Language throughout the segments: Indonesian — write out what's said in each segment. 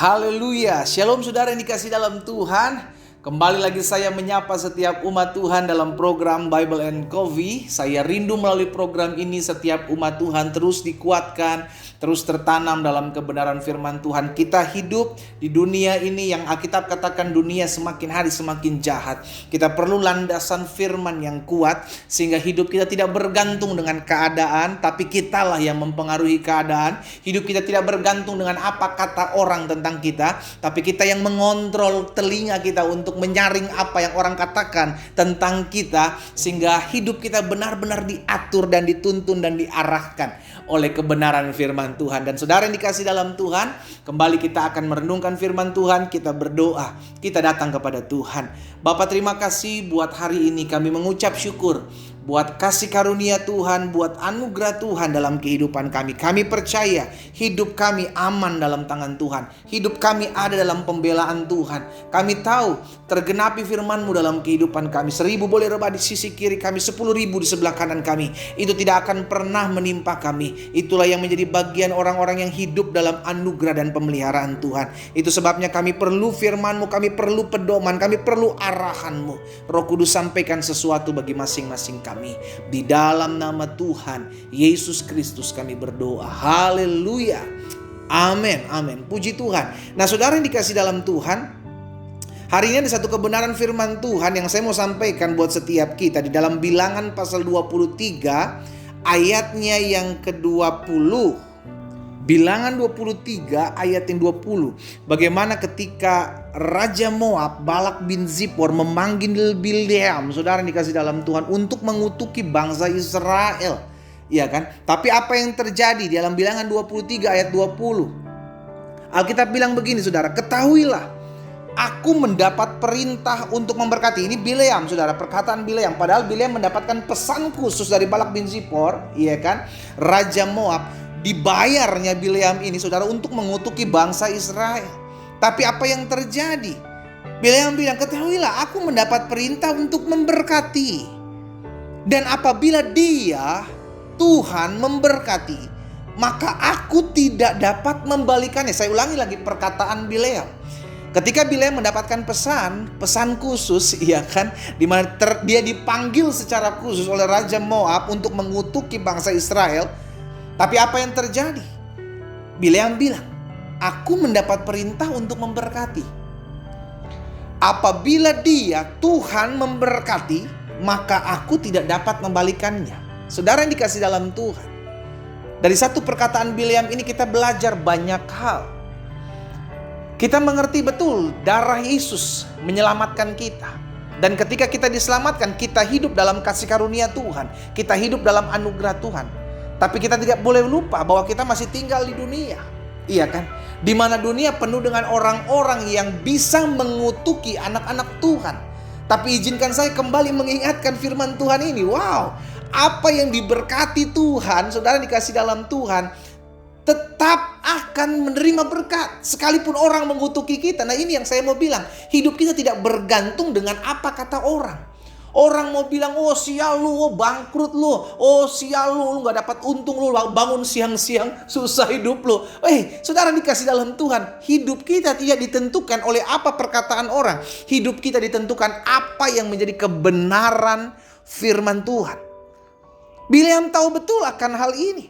Haleluya, shalom saudara yang dikasih dalam Tuhan. Kembali lagi saya menyapa setiap umat Tuhan dalam program Bible and Coffee. Saya rindu melalui program ini setiap umat Tuhan terus dikuatkan, terus tertanam dalam kebenaran firman Tuhan. Kita hidup di dunia ini yang Alkitab katakan dunia semakin hari semakin jahat. Kita perlu landasan firman yang kuat sehingga hidup kita tidak bergantung dengan keadaan, tapi kitalah yang mempengaruhi keadaan. Hidup kita tidak bergantung dengan apa kata orang tentang kita, tapi kita yang mengontrol telinga kita untuk menyaring apa yang orang katakan tentang kita, sehingga hidup kita benar-benar diatur dan dituntun dan diarahkan oleh kebenaran firman Tuhan. Dan saudara yang dikasih dalam Tuhan, kembali kita akan merenungkan firman Tuhan, kita berdoa, kita datang kepada Tuhan. Bapa, terima kasih buat hari ini, kami mengucap syukur buat kasih karunia Tuhan, buat anugerah Tuhan dalam kehidupan kami. Kami percaya hidup kami aman dalam tangan Tuhan. Hidup kami ada dalam pembelaan Tuhan. Kami tahu tergenapi firman-Mu dalam kehidupan kami. 1000 boleh rebah di sisi kiri kami, 10.000 di sebelah kanan kami. Itu tidak akan pernah menimpa kami. Itulah yang menjadi bagian orang-orang yang hidup dalam anugerah dan pemeliharaan Tuhan. Itu sebabnya kami perlu firman-Mu, kami perlu pedoman, kami perlu arahan-Mu. Roh Kudus, sampaikan sesuatu bagi masing-masing kami. Di dalam nama Tuhan Yesus Kristus kami berdoa. Haleluya. Amin. Amin. Puji Tuhan. Nah, saudara yang dikasih dalam Tuhan, hari ini ada satu kebenaran firman Tuhan yang saya mau sampaikan buat setiap kita di dalam Bilangan pasal 23 ayatnya yang ke-20. Bilangan 23 ayat yang 20. Bagaimana ketika Raja Moab Balak bin Zippor memanggil Bileam, saudara yang dikasih dalam Tuhan, untuk mengutuki bangsa Israel. Ya kan? Tapi apa yang terjadi di dalam Bilangan 23 ayat 20? Alkitab bilang begini, saudara, ketahuilah, aku mendapat perintah untuk memberkati. Ini Bileam, saudara, perkataan Bileam. Padahal Bileam mendapatkan pesan khusus dari Balak bin Zippor, iya kan? Raja Moab. Dibayarnya Bileam ini, saudara, untuk mengutuki bangsa Israel. Tapi apa yang terjadi? Bileam bilang, ketahuilah, aku mendapat perintah untuk memberkati. Dan apabila dia, Tuhan, memberkati, maka aku tidak dapat membalikannya. Saya ulangi lagi perkataan Bileam. Ketika Bileam mendapatkan pesan khusus, iya kan, di mana dia dipanggil secara khusus oleh Raja Moab untuk mengutuki bangsa Israel. Tapi apa yang terjadi? Bileam bilang, aku mendapat perintah untuk memberkati. Apabila dia, Tuhan, memberkati, maka aku tidak dapat membalikannya. Saudara yang dikasih dalam Tuhan, dari satu perkataan Bileam ini kita belajar banyak hal. Kita mengerti betul darah Yesus menyelamatkan kita. Dan ketika kita diselamatkan, kita hidup dalam kasih karunia Tuhan. Kita hidup dalam anugerah Tuhan. Tapi kita tidak boleh lupa bahwa kita masih tinggal di dunia. Iya kan? Di mana dunia penuh dengan orang-orang yang bisa mengutuki anak-anak Tuhan. Tapi izinkan saya kembali mengingatkan firman Tuhan ini. Wow, apa yang diberkati Tuhan, saudara dikasih dalam Tuhan, tetap akan menerima berkat sekalipun orang mengutuki kita. Nah, ini yang saya mau bilang, hidup kita tidak bergantung dengan apa kata orang. Orang mau bilang, oh sial lu, oh bangkrut lu, oh sial lu gak dapat untung lu, bangun siang-siang susah hidup lu. Saudara dikasih dalam Tuhan, hidup kita tidak ditentukan oleh apa perkataan orang. Hidup kita ditentukan apa yang menjadi kebenaran firman Tuhan. Bileam tahu betul akan hal ini.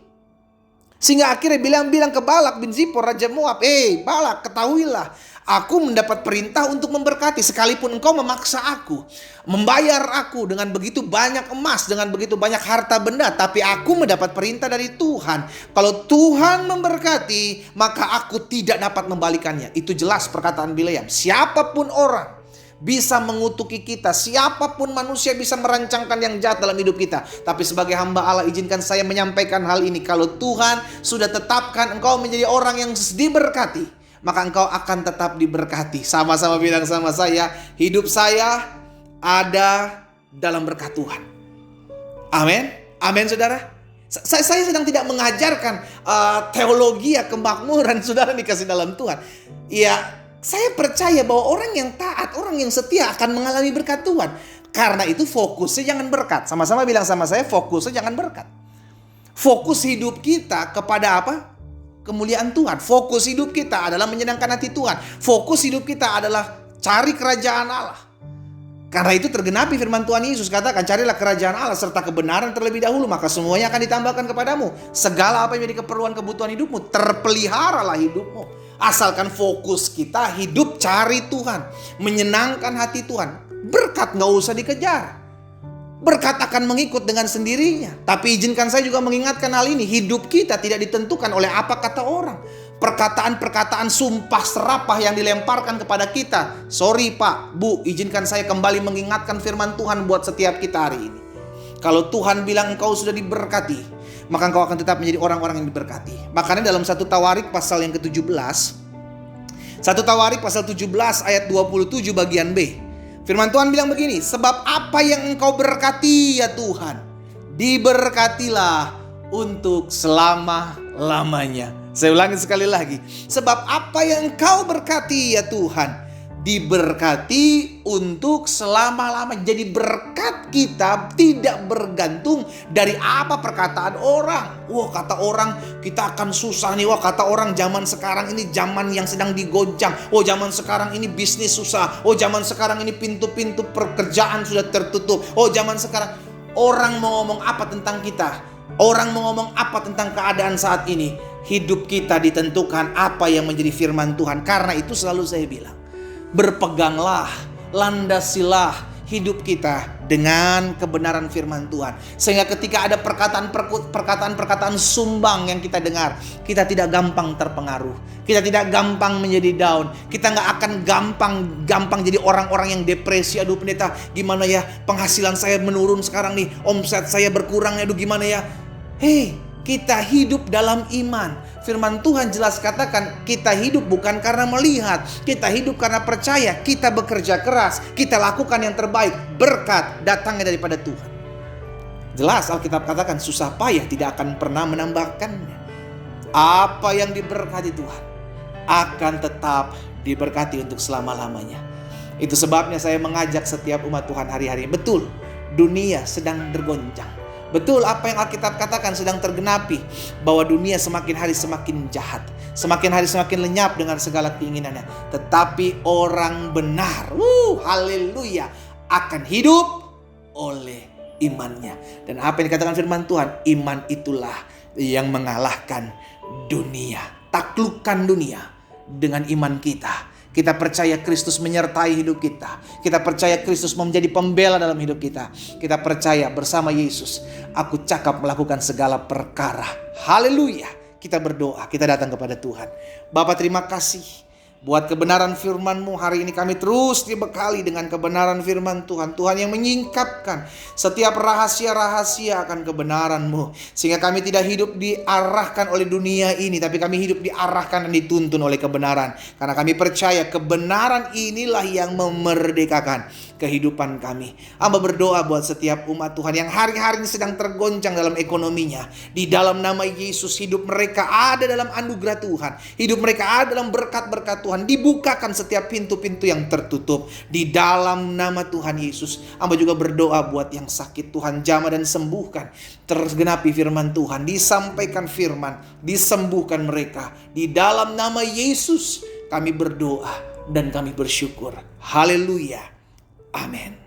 Sehingga akhirnya Bileam bilang ke Balak bin Zippor, Raja Moab, Balak, ketahuilah, aku mendapat perintah untuk memberkati. Sekalipun engkau memaksa aku, membayar aku dengan begitu banyak emas, dengan begitu banyak harta benda, tapi aku mendapat perintah dari Tuhan. Kalau Tuhan memberkati, maka aku tidak dapat membalikannya. Itu jelas perkataan Bileam. Siapapun orang bisa mengutuki kita, siapapun manusia bisa merancangkan yang jahat dalam hidup kita. Tapi sebagai hamba Allah, izinkan saya menyampaikan hal ini. Kalau Tuhan sudah tetapkan engkau menjadi orang yang diberkati, maka engkau akan tetap diberkati. Sama-sama bilang sama saya, hidup saya ada dalam berkat Tuhan. Amin. Amin, saudara. Saya sedang tidak mengajarkan teologi kemakmuran, saudara dikasih dalam Tuhan. Ya, saya percaya bahwa orang yang taat, orang yang setia akan mengalami berkat Tuhan. Karena itu fokusnya jangan berkat. Sama-sama bilang sama saya, fokusnya jangan berkat. Fokus hidup kita kepada apa? kemuliaan Tuhan. Fokus hidup kita adalah menyenangkan hati Tuhan. Fokus hidup kita adalah cari kerajaan Allah. Karena itu tergenapi firman Tuhan Yesus, katakan, carilah kerajaan Allah serta kebenaran terlebih dahulu, maka semuanya akan ditambahkan kepadamu. Segala apa yang menjadi keperluan kebutuhan hidupmu, terpeliharalah hidupmu. Asalkan fokus kita hidup cari Tuhan, menyenangkan hati Tuhan. Berkat gak usah dikejar. Berkat akan mengikut dengan sendirinya. Tapi izinkan saya juga mengingatkan hal ini. Hidup kita tidak ditentukan oleh apa kata orang. Perkataan-perkataan sumpah serapah yang dilemparkan kepada kita. Sorry Pak, Bu, izinkan saya kembali mengingatkan firman Tuhan buat setiap kita hari ini. Kalau Tuhan bilang engkau sudah diberkati, maka engkau akan tetap menjadi orang-orang yang diberkati. Makanya dalam 1 Tawarik pasal yang ke-17, 1 Tawarik pasal 17 ayat 27 bagian B. Firman Tuhan bilang begini, sebab apa yang engkau berkati ya Tuhan, diberkatilah untuk selama-lamanya. Saya ulangi sekali lagi. Sebab apa yang engkau berkati ya Tuhan, diberkati untuk selama-lamanya. Jadi berkat kita tidak bergantung dari apa perkataan orang. Wah, kata orang kita akan susah nih. Wah, kata orang zaman sekarang ini zaman yang sedang digoncang. Oh, zaman sekarang ini bisnis susah. Oh, zaman sekarang ini pintu-pintu pekerjaan sudah tertutup. Oh, zaman sekarang orang mau ngomong apa tentang kita? Orang mau ngomong apa tentang keadaan saat ini? Hidup kita ditentukan apa yang menjadi firman Tuhan. Karena itu selalu saya bilang, berpeganglah, landasilah hidup kita dengan kebenaran firman Tuhan. Sehingga ketika ada perkataan-perkataan sumbang yang kita dengar, kita tidak gampang terpengaruh. Kita tidak gampang menjadi down. Kita gak akan gampang jadi orang-orang yang depresi. Aduh pendeta, gimana ya, penghasilan saya menurun sekarang nih, omset saya berkurang, aduh gimana ya. Hei, kita hidup dalam iman. Firman Tuhan jelas katakan, kita hidup bukan karena melihat, kita hidup karena percaya. Kita bekerja keras, kita lakukan yang terbaik. Berkat datangnya daripada Tuhan. Jelas Alkitab katakan, susah payah tidak akan pernah menambahkannya. Apa yang diberkati Tuhan akan tetap diberkati untuk selama-lamanya. Itu sebabnya saya mengajak setiap umat Tuhan hari-hari. Betul, dunia sedang bergoncang. Betul apa yang Alkitab katakan sedang tergenapi, bahwa dunia semakin hari semakin jahat, semakin hari semakin lenyap dengan segala keinginannya. Tetapi orang benar, haleluya, akan hidup oleh imannya. Dan apa yang dikatakan firman Tuhan, iman itulah yang mengalahkan dunia. Taklukkan dunia dengan iman kita. Kita percaya Kristus menyertai hidup kita. Kita percaya Kristus mau menjadi pembela dalam hidup kita. Kita percaya bersama Yesus, aku cakap melakukan segala perkara. Haleluya. Kita berdoa, kita datang kepada Tuhan. Bapa, terima kasih buat kebenaran firman-Mu. Hari ini kami terus dibekali dengan kebenaran firman Tuhan. Tuhan yang menyingkapkan setiap rahasia-rahasia akan kebenaran-Mu. Sehingga kami tidak hidup diarahkan oleh dunia ini, tapi kami hidup diarahkan dan dituntun oleh kebenaran. Karena kami percaya kebenaran inilah yang memerdekakan kehidupan kami. Hamba berdoa buat setiap umat Tuhan yang hari-hari ini sedang tergoncang dalam ekonominya. Di dalam nama Yesus, hidup mereka ada dalam anugerah Tuhan. Hidup mereka ada dalam berkat-berkat Tuhan. Dibukakan setiap pintu-pintu yang tertutup. Di dalam nama Tuhan Yesus. Hamba juga berdoa buat yang sakit, Tuhan jamah dan sembuhkan. Tergenapi firman Tuhan. Disampaikan firman. Disembuhkan mereka. Di dalam nama Yesus kami berdoa dan kami bersyukur. Haleluya. Amin.